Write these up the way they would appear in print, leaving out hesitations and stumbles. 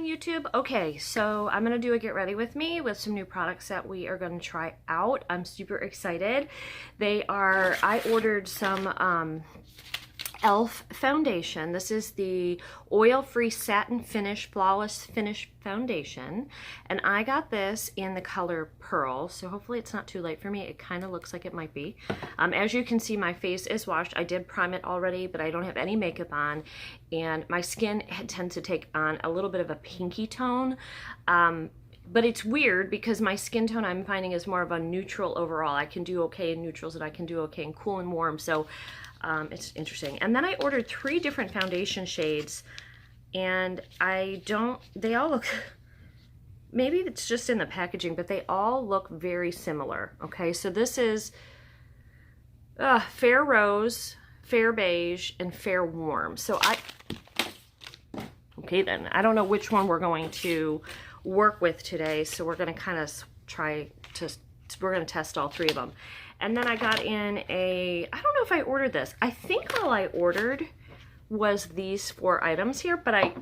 morning, YouTube. Okay, so I'm gonna do a get ready with me with some new products that we are gonna try out. I'm super excited. I ordered some e.l.f. foundation. This is the oil-free satin finish, flawless finish foundation. And I got this in the color Pearl, so hopefully it's not too late for me. It kind of looks like it might be. As you can see, my face is washed. I did prime it already, but I don't have any makeup on. And my skin tends to take on a little bit of a pinky tone. But it's weird because my skin tone I'm finding is more of a neutral overall. I can do okay in neutrals and I can do okay in cool and warm. So it's interesting. And then I ordered 3 different foundation shades and they all look, maybe it's just in the packaging, but they all look very similar. Okay, so this is Fair Rose, Fair Beige, and Fair Warm. So okay then, I don't know which one we're going to work with today, so we're going to kind of we're going to test all 3 of them. And then I got in I don't know if I ordered this. I think all I ordered was these 4 items here, but I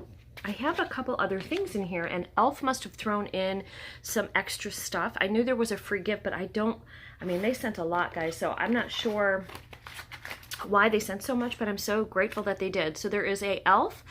have a couple other things in here, and e.l.f. must have thrown in some extra stuff. I knew there was a free gift, but I mean, they sent a lot, guys, so I'm not sure why they sent so much, but I'm so grateful that they did. So there is a e.l.f.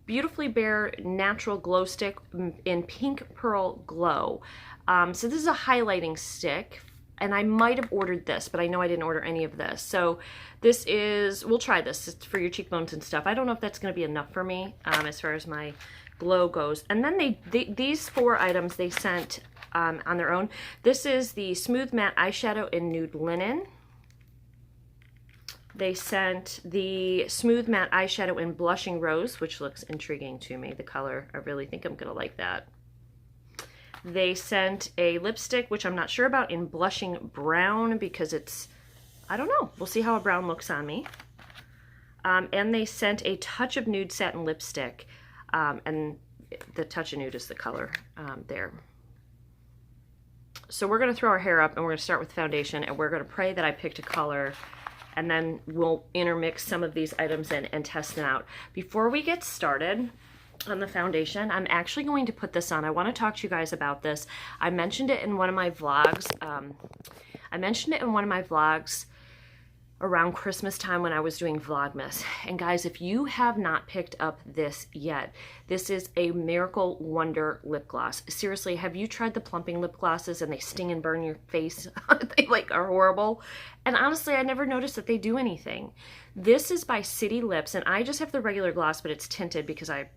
Beautifully Bare Natural Glow Stick in Pink Pearl Glow. So this is a highlighting stick, and I might have ordered this, but I know I didn't order any of this. So this is, we'll try this. It's for your cheekbones and stuff. I don't know if that's going to be enough for me as far as my glow goes. And then these 4 items they sent on their own. This is the Smooth Matte Eyeshadow in Nude Linen. They sent the Smooth Matte Eyeshadow in Blushing Rose, which looks intriguing to me, the color. I really think I'm going to like that. They sent a lipstick, which I'm not sure about, in Blushing Brown because it's, I don't know. We'll see how a brown looks on me. And they sent a Touch of Nude Satin lipstick. And the Touch of Nude is the color there. So we're going to throw our hair up and we're going to start with foundation, and we're going to pray that I picked a color, and then we'll intermix some of these items in and test them out. Before we get started on the foundation, I'm actually going to put this on. I want to talk to you guys about this. I mentioned it in one of my vlogs. Around Christmas time when I was doing Vlogmas. And guys, if you have not picked up this yet, this is a Miracle Wonder lip gloss. Seriously, have you tried the plumping lip glosses and they sting and burn your face? They like are horrible. And honestly, I never noticed that they do anything. This is by City Lips, and I just have the regular gloss, but it's tinted because I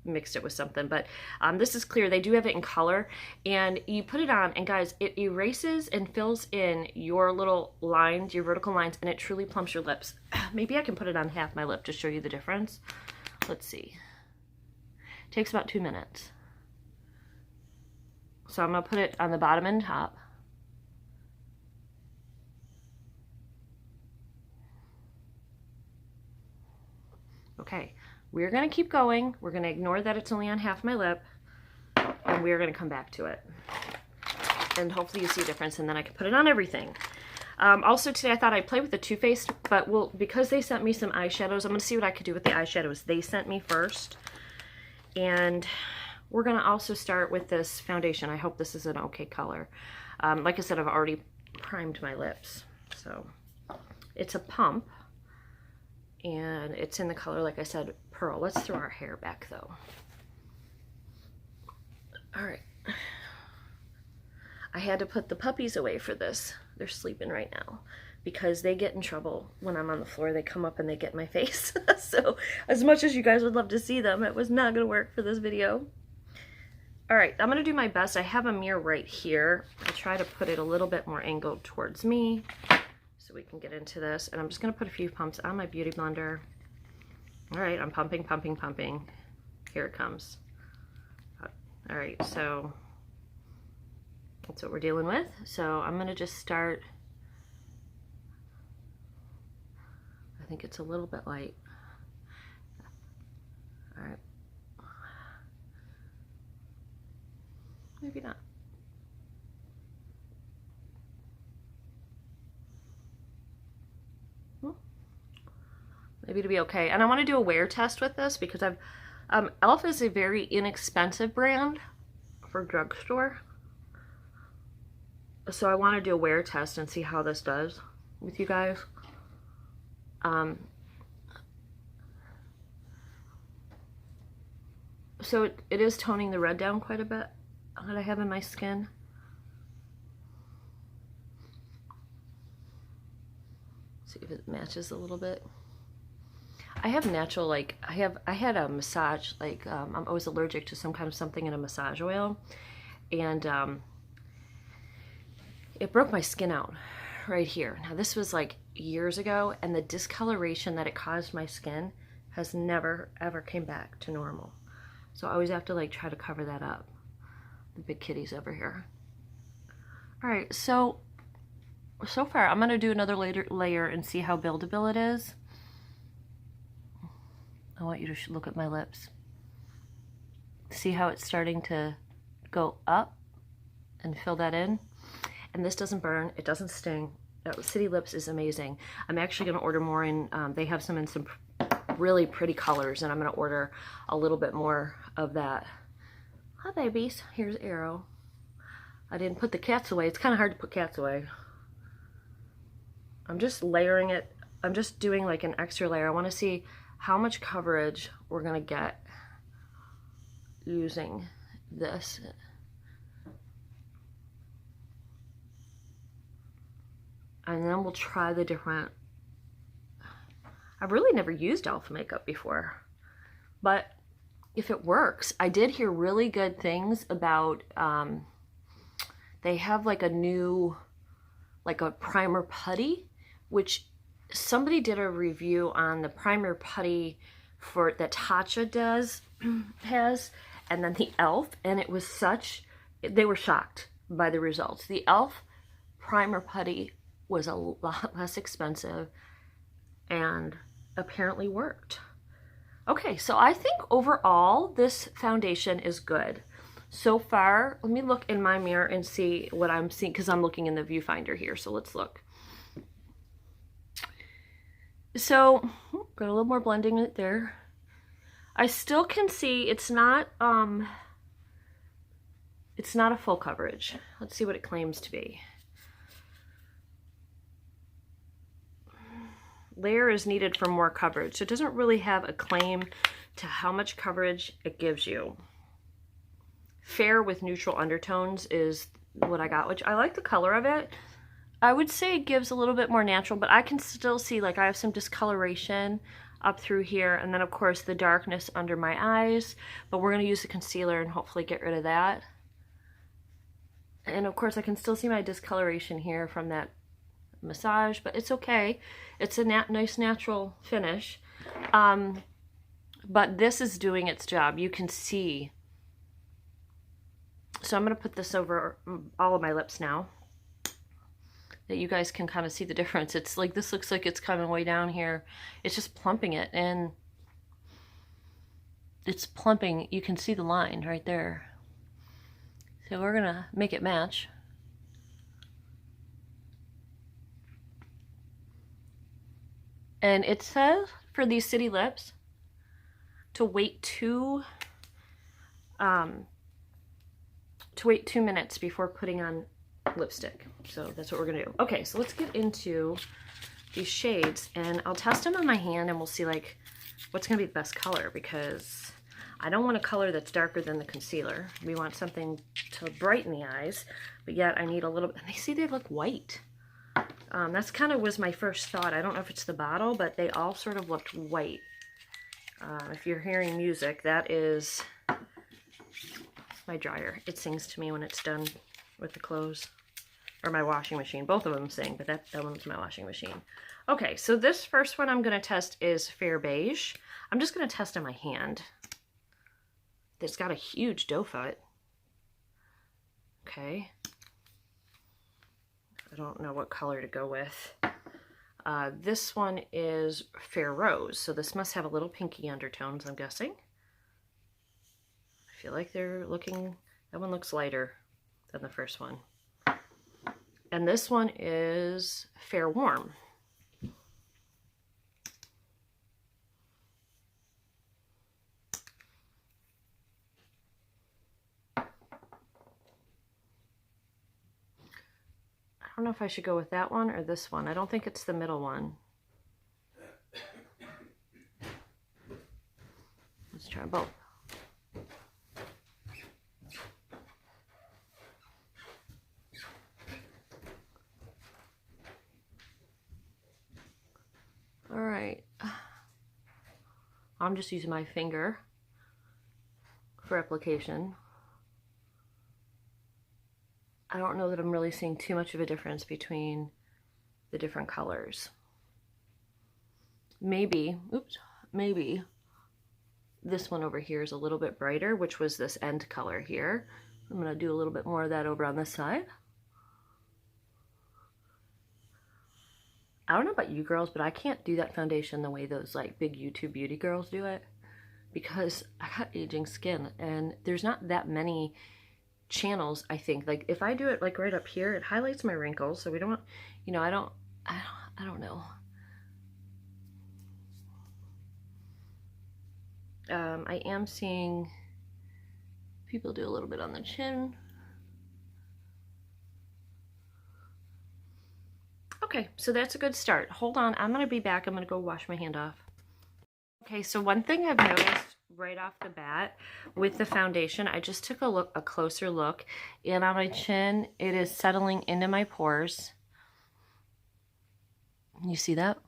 mixed it with something. But this is clear. They do have it in color, and you put it on, and guys, it erases and fills in your little lines, your vertical lines, and it truly plumps your lips. Maybe I can put it on half my lip to show you the difference. Let's see. It takes about 2 minutes. So I'm gonna put it on the bottom and top. Okay. We're going to keep going. We're going to ignore that it's only on half my lip, and we're going to come back to it. And hopefully you see a difference, and then I can put it on everything. Also today I thought I'd play with the Too Faced, but because they sent me some eyeshadows, I'm going to see what I could do with the eyeshadows they sent me first. And we're going to also start with this foundation. I hope this is an okay color. Like I said, I've already primed my lips. So it's a pump. And it's in the color, like I said, Pearl. Let's throw our hair back, though. All right. I had to put the puppies away for this. They're sleeping right now because they get in trouble when I'm on the floor. They come up and they get in my face. So as much as you guys would love to see them, it was not going to work for this video. All right, I'm going to do my best. I have a mirror right here. I try to put it a little bit more angled towards me, so we can get into this. And I'm just going to put a few pumps on my beauty blender. All right, I'm pumping, pumping, pumping. Here it comes. All right, so that's what we're dealing with. So I'm going to just start. I think it's a little bit light. All right. Maybe not. Maybe it'll be okay. And I want to do a wear test with this because I've e.l.f. is a very inexpensive brand for drugstore. So I want to do a wear test and see how this does with you guys. So it is toning the red down quite a bit that I have in my skin. See if it matches a little bit. I have natural, like, I had a massage, like, I'm always allergic to some kind of something in a massage oil, and it broke my skin out right here. Now this was like years ago, and the discoloration that it caused my skin has never ever came back to normal. So I always have to like try to cover that up. The big kitties over here. All right, so far I'm gonna do another layer and see how buildable it is. I want you to look at my lips. See how it's starting to go up and fill that in. And this doesn't burn, it doesn't sting. City Lips is amazing. I'm actually gonna order more in, they have some in some really pretty colors, and I'm gonna order a little bit more of that. Hi babies, here's Arrow. I didn't put the cats away. It's kind of hard to put cats away. I'm just layering it. I'm just doing like an extra layer. I wanna see how much coverage we're gonna get using this. And then we'll try the different, I've really never used e.l.f. makeup before, but if it works, I did hear really good things about, they have like a new, like a primer putty, which somebody did a review on the primer putty for that Tatcha has, and then the e.l.f., and it was such, they were shocked by the results. The e.l.f. primer putty was a lot less expensive and apparently worked. Okay, so I think overall this foundation is good. So far, let me look in my mirror and see what I'm seeing, because I'm looking in the viewfinder here, so let's look. So, got a little more blending in it there. I still can see it's not a full coverage. Let's see what it claims to be. Layer is needed for more coverage. So it doesn't really have a claim to how much coverage it gives you. Fair with neutral undertones is what I got, which I like the color of it. I would say it gives a little bit more natural, but I can still see like I have some discoloration up through here, and then of course the darkness under my eyes, but we're going to use the concealer and hopefully get rid of that. And of course I can still see my discoloration here from that massage, but it's okay. It's a nice natural finish. But this is doing its job. You can see. So I'm going to put this over all of my lips now, that you guys can kind of see the difference. It's like, this looks like it's coming way down here. It's just plumping it, and it's plumping. You can see the line right there. So we're going to make it match. And it says for these city lips to wait 2 minutes before putting on lipstick. So that's what we're gonna do. Okay, so let's get into these shades, and I'll test them on my hand and we'll see like what's gonna be the best color, because I don't want a color that's darker than the concealer. We want something to brighten the eyes, but yet I need a little bit, and they look white. That's kind of was my first thought. I don't know if it's the bottle, but they all sort of looked white. If you're hearing music, that is my dryer. It sings to me when it's done with the clothes. Or my washing machine. Both of them sing, but that one's my washing machine. Okay, so this first one I'm going to test is Fair Beige. I'm just going to test on my hand. It's got a huge doe foot. Okay. I don't know what color to go with. This one is Fair Rose, so this must have a little pinky undertones, I'm guessing. I feel like they're looking, that one looks lighter than the first one. And this one is Fair Warm. don't know if I should go with that one or this one. I don't think it's the middle one. Let's try both. All right. I'm just using my finger for application. I don't know that I'm really seeing too much of a difference between the different colors. Maybe, oops, maybe this one over here is a little bit brighter, which was this end color here. I'm gonna do a little bit more of that over on this side. I don't know about you girls, but I can't do that foundation the way those like big YouTube beauty girls do it, because I got aging skin and there's not that many channels. I think like if I do it like right up here, it highlights my wrinkles, so we don't, you know, I don't know. I am seeing people do a little bit on the chin. Okay, so that's a good start. Hold on, I'm gonna be back. I'm gonna go wash my hand off. Okay, so one thing I've noticed right off the bat with the foundation, I just took a closer look, and on my chin, it is settling into my pores. You see that?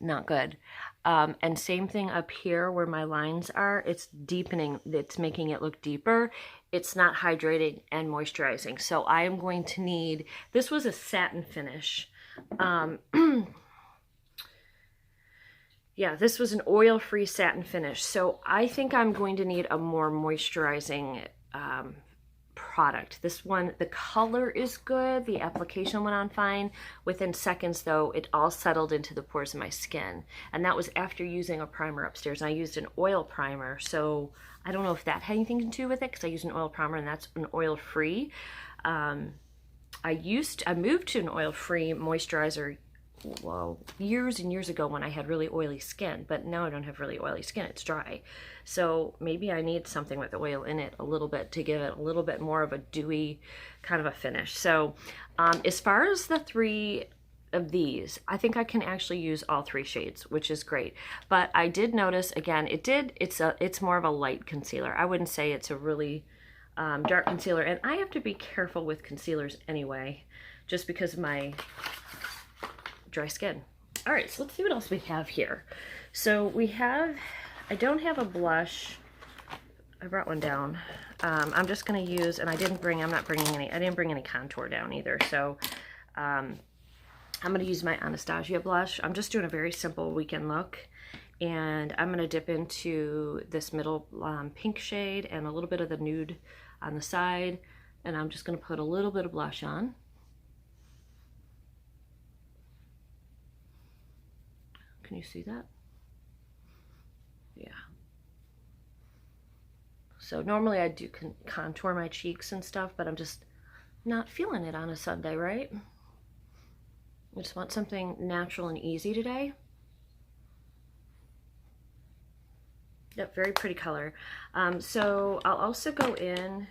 Not good. And same thing up here where my lines are, it's deepening, it's making it look deeper. It's not hydrating and moisturizing. So I am going to need, this was a satin finish. Yeah, this was an oil-free satin finish. So I think I'm going to need a more moisturizing product. This one, the color is good. The application went on fine. Within seconds though, it all settled into the pores of my skin. And that was after using a primer upstairs. And I used an oil primer. So I don't know if that had anything to do with it, because I used an oil primer and that's an oil-free. I moved to an oil-free moisturizer, well, years and years ago when I had really oily skin, but now I don't have really oily skin, it's dry. So maybe I need something with oil in it a little bit to give it a little bit more of a dewy kind of a finish. So as far as the three of these, I think I can actually use all three shades, which is great. But I did notice, again, it's more of a light concealer. I wouldn't say it's a really dark concealer, and I have to be careful with concealers anyway, just because of my dry skin. All right, so let's see what else we have here. So we have, I don't have a blush. I brought one down. I'm just gonna use, and I didn't bring any contour down either. So I'm gonna use my Anastasia blush. I'm just doing a very simple weekend look, and I'm gonna dip into this middle pink shade and a little bit of the nude on the side, and I'm just gonna put a little bit of blush on. Can you see that? Yeah. So normally I do contour my cheeks and stuff, but I'm just not feeling it on a Sunday, right? I just want something natural and easy today. Yep, very pretty color. So I'll also go in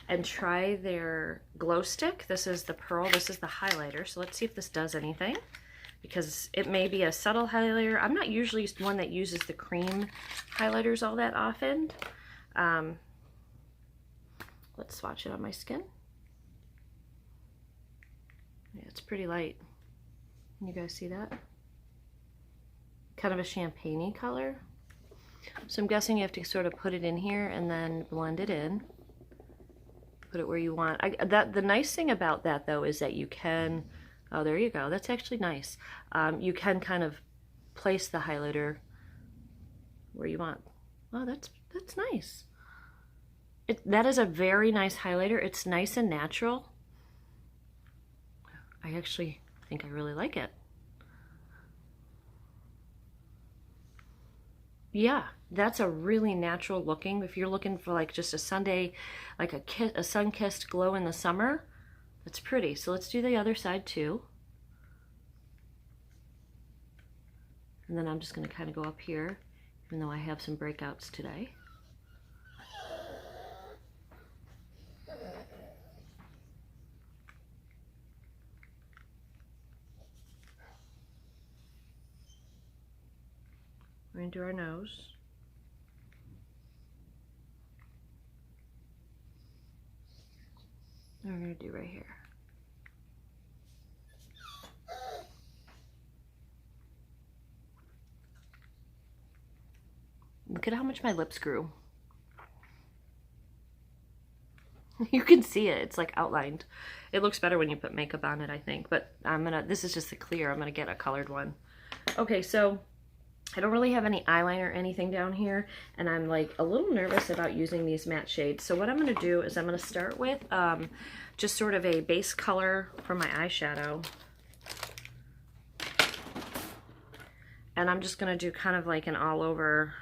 and try their glow stick. This is the Pearl, this is the highlighter. So let's see if this does anything, because it may be a subtle highlighter. I'm not usually one that uses the cream highlighters all that often. Let's swatch it on my skin. Yeah, it's pretty light. Can you guys see that? Kind of a champagne-y color. So I'm guessing you have to sort of put it in here and then blend it in. Put it where you want. The nice thing about that though is that you can, oh, there you go. That's actually nice. You can kind of place the highlighter where you want. Oh, that's nice. That is a very nice highlighter. It's nice and natural. I actually think I really like it. Yeah, that's a really natural looking. If you're looking for like just a Sunday, like a sun-kissed glow in the summer, that's pretty. So let's do the other side too. And then I'm just going to kind of go up here, even though I have some breakouts today. We're gonna do our nose. And we're gonna do right here. Look at how much my lips grew. You can see it, it's like outlined. It looks better when you put makeup on it, I think, but this is just a clear, I'm gonna get a colored one. Okay, so I don't really have any eyeliner or anything down here, and I'm like a little nervous about using these matte shades. So what I'm gonna do is I'm gonna start with just sort of a base color for my eyeshadow. And I'm just gonna do kind of like an all over.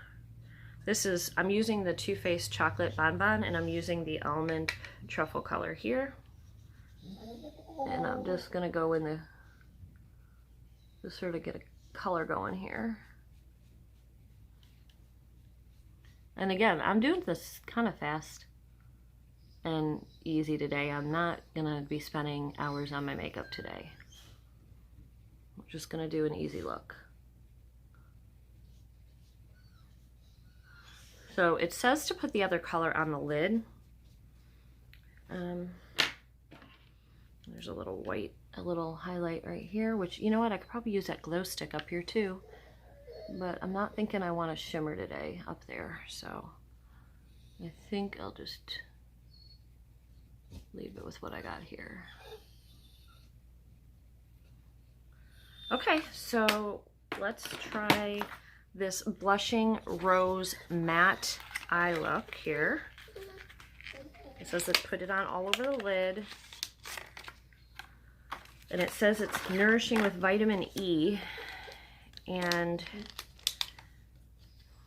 I'm using the Too Faced Chocolate Bonbon, and I'm using the Almond Truffle color here. And I'm just gonna go in just sort of get a color going here. And again, I'm doing this kind of fast and easy today. I'm not gonna be spending hours on my makeup today. I'm just gonna do an easy look. So it says to put the other color on the lid. There's a little highlight right here, which, you know what, I could probably use that glow stick up here too. But I'm not thinking I want a shimmer today up there, so I think I'll just leave it with what I got here. Okay, so let's try this Blushing Rose Matte Eye look here. It says to put it on all over the lid. And it says it's nourishing with vitamin E. And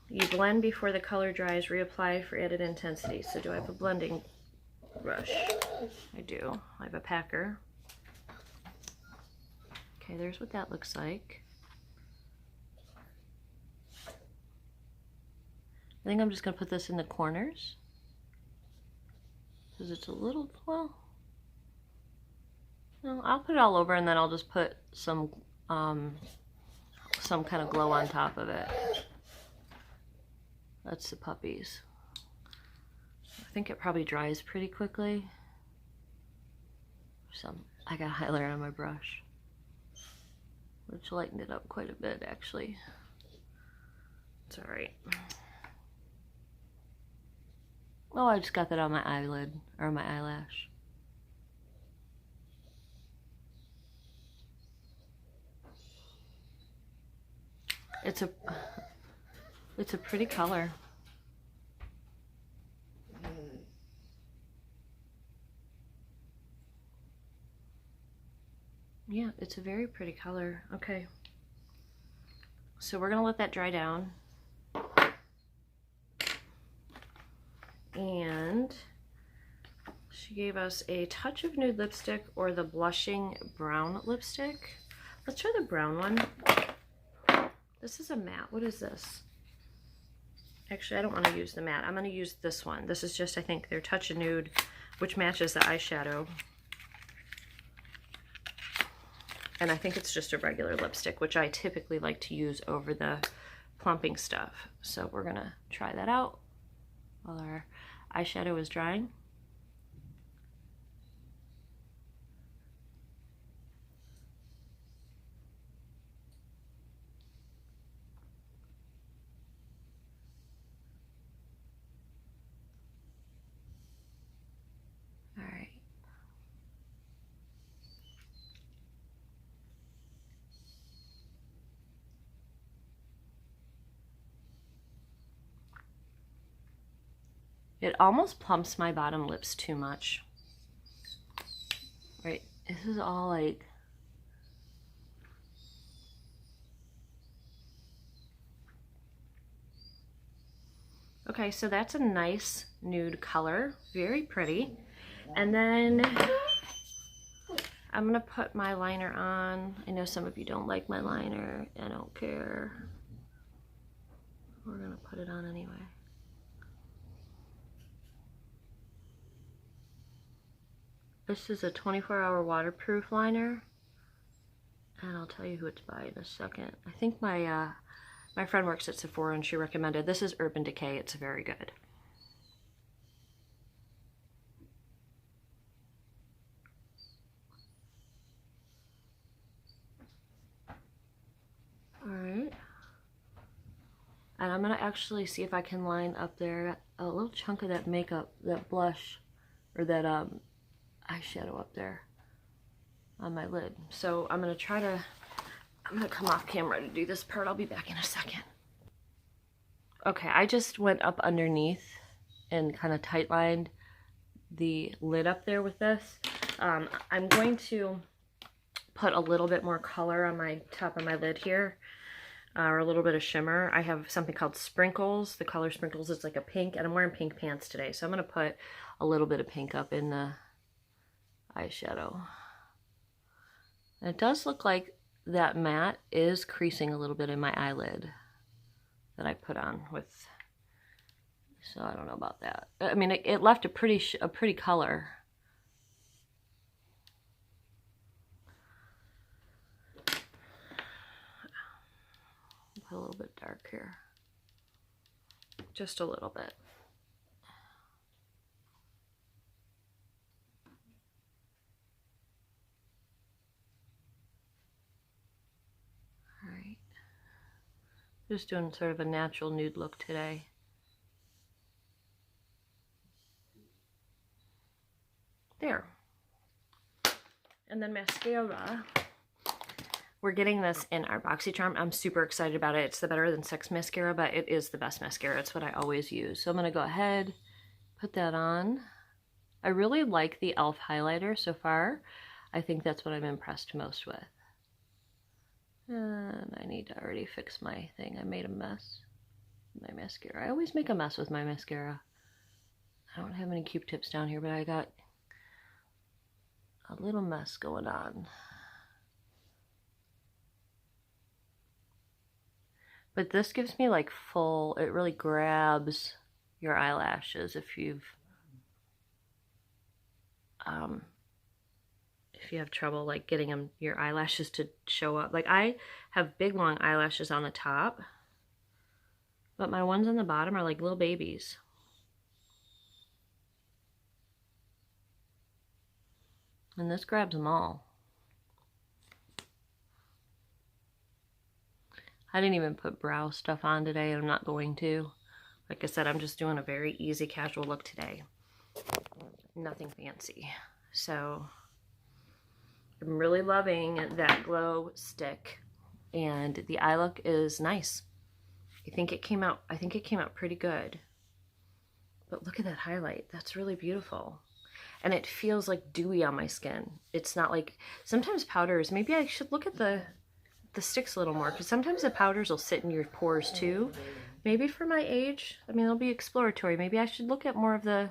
you blend before the color dries, reapply for added intensity. So do I have a blending brush? I do. I have a packer. Okay, there's what that looks like. I think I'm just going to put this in the corners because it's a little, well, no, I'll put it all over, and then I'll just put some kind of glow on top of it. That's the puppies. I think it probably dries pretty quickly. I got highlighter on my brush, which lightened it up quite a bit actually. It's all right. Oh, I just got that on my eyelid, or my eyelash. It's a pretty color. Yeah, it's a very pretty color. Okay. So we're gonna let that dry down. And she gave us a touch of nude lipstick or the blushing brown lipstick. Let's try the brown one. This is a matte. What is this? Actually, I don't want to use the matte. I'm going to use this one. This is just, I think, their touch of nude, which matches the eyeshadow. And I think it's just a regular lipstick, which I typically like to use over the plumping stuff. So we're going to try that out while our eyeshadow is drying. All right. It almost plumps my bottom lips too much. Right, this is all like, okay, so that's a nice nude color, very pretty. And then I'm gonna put my liner on. I know some of you don't like my liner. I don't care. We're gonna put it on anyway. This is a 24-hour waterproof liner, and I'll tell you who it's by in a second. I think my My friend works at Sephora and she recommended, this is Urban Decay. It's very good. Alright. And I'm going to actually see if I can line up there a little chunk of that makeup, that blush, or that eyeshadow up there on my lid. So I'm going to come off camera to do this part. I'll be back in a second. Okay, I just went up underneath and kind of tight lined the lid up there with this. I'm going to put a little bit more color on my top of my lid here, or a little bit of shimmer. I have something called Sprinkles. The color Sprinkles is like a pink, and I'm wearing pink pants today, so I'm going to put a little bit of pink up in the eyeshadow. And it does look like that matte is creasing a little bit in my eyelid that I put on with, so I don't know about that. I mean, it left a pretty color. Put a little bit dark here, just a little bit. All right, just doing sort of a natural nude look today. There. And then mascara. We're getting this in our BoxyCharm. I'm super excited about it. It's the Better Than Sex mascara, but it is the best mascara. It's what I always use. So I'm going to go ahead, put that on. I really like the e.l.f. highlighter so far. I think that's what I'm impressed most with. And I need to already fix my thing. I made a mess with my mascara. I always make a mess with my mascara. I don't have any Q-tips down here, but I got a little mess going on. But this gives me like full, it really grabs your eyelashes if you have trouble like getting your eyelashes to show up. Like I have big long eyelashes on the top, but my ones on the bottom are like little babies. And this grabs them all. I didn't even put brow stuff on today. I'm not going to. Like I said, I'm just doing a very easy, casual look today. Nothing fancy. So I'm really loving that glow stick. And the eye look is nice. I think it came out pretty good. But look at that highlight. That's really beautiful. And it feels like dewy on my skin. It's not like, sometimes powders, maybe I should look at the sticks a little more, because sometimes the powders will sit in your pores too. Maybe for my age, I mean, it'll be exploratory. Maybe I should look at more of the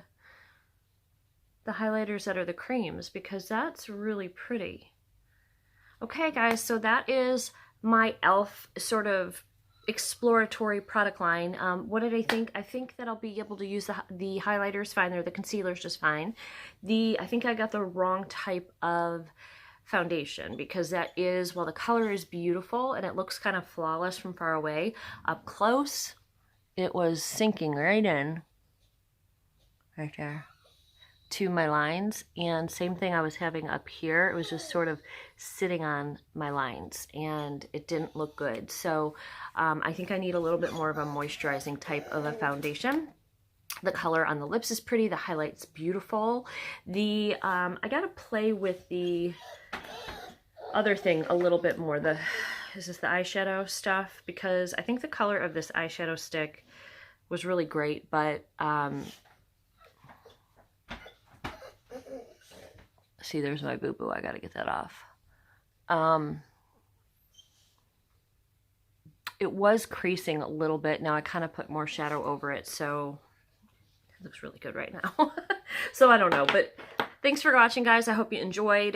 highlighters that are the creams, because that's really pretty. Okay guys, so that is my e.l.f. sort of exploratory product line. What did I think? I think that I'll be able to use the highlighters fine, or the concealers just fine. I think I got the wrong type of foundation, because that is, while the color is beautiful and it looks kind of flawless from far away, up close it was sinking right in, right there, to my lines. And same thing I was having up here, it was just sort of sitting on my lines and it didn't look good. So I think I need a little bit more of a moisturizing type of a foundation. The color on the lips is pretty, the highlight's beautiful. I gotta play with the other thing a little bit more. Is this the eyeshadow stuff? Because I think the color of this eyeshadow stick was really great, but see, there's my boo-boo. I gotta get that off. It was creasing a little bit. Now I kind of put more shadow over it, so it looks really good right now. So I don't know, but thanks for watching, guys. I hope you enjoyed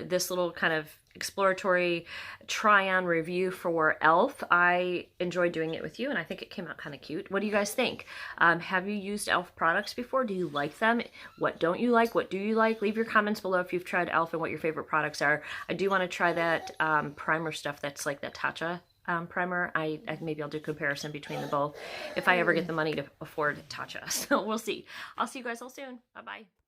this little kind of exploratory try-on review for e.l.f. I enjoyed doing it with you, and I think it came out kind of cute. What do you guys think? Have you used e.l.f. products before? Do you like them? What don't you like? What do you like? Leave your comments below if you've tried e.l.f. and what your favorite products are. I do want to try that primer stuff that's like that Tatcha primer. Maybe I'll do comparison between the both if I ever get the money to afford Tatcha. So we'll see. I'll see you guys all soon. Bye-bye.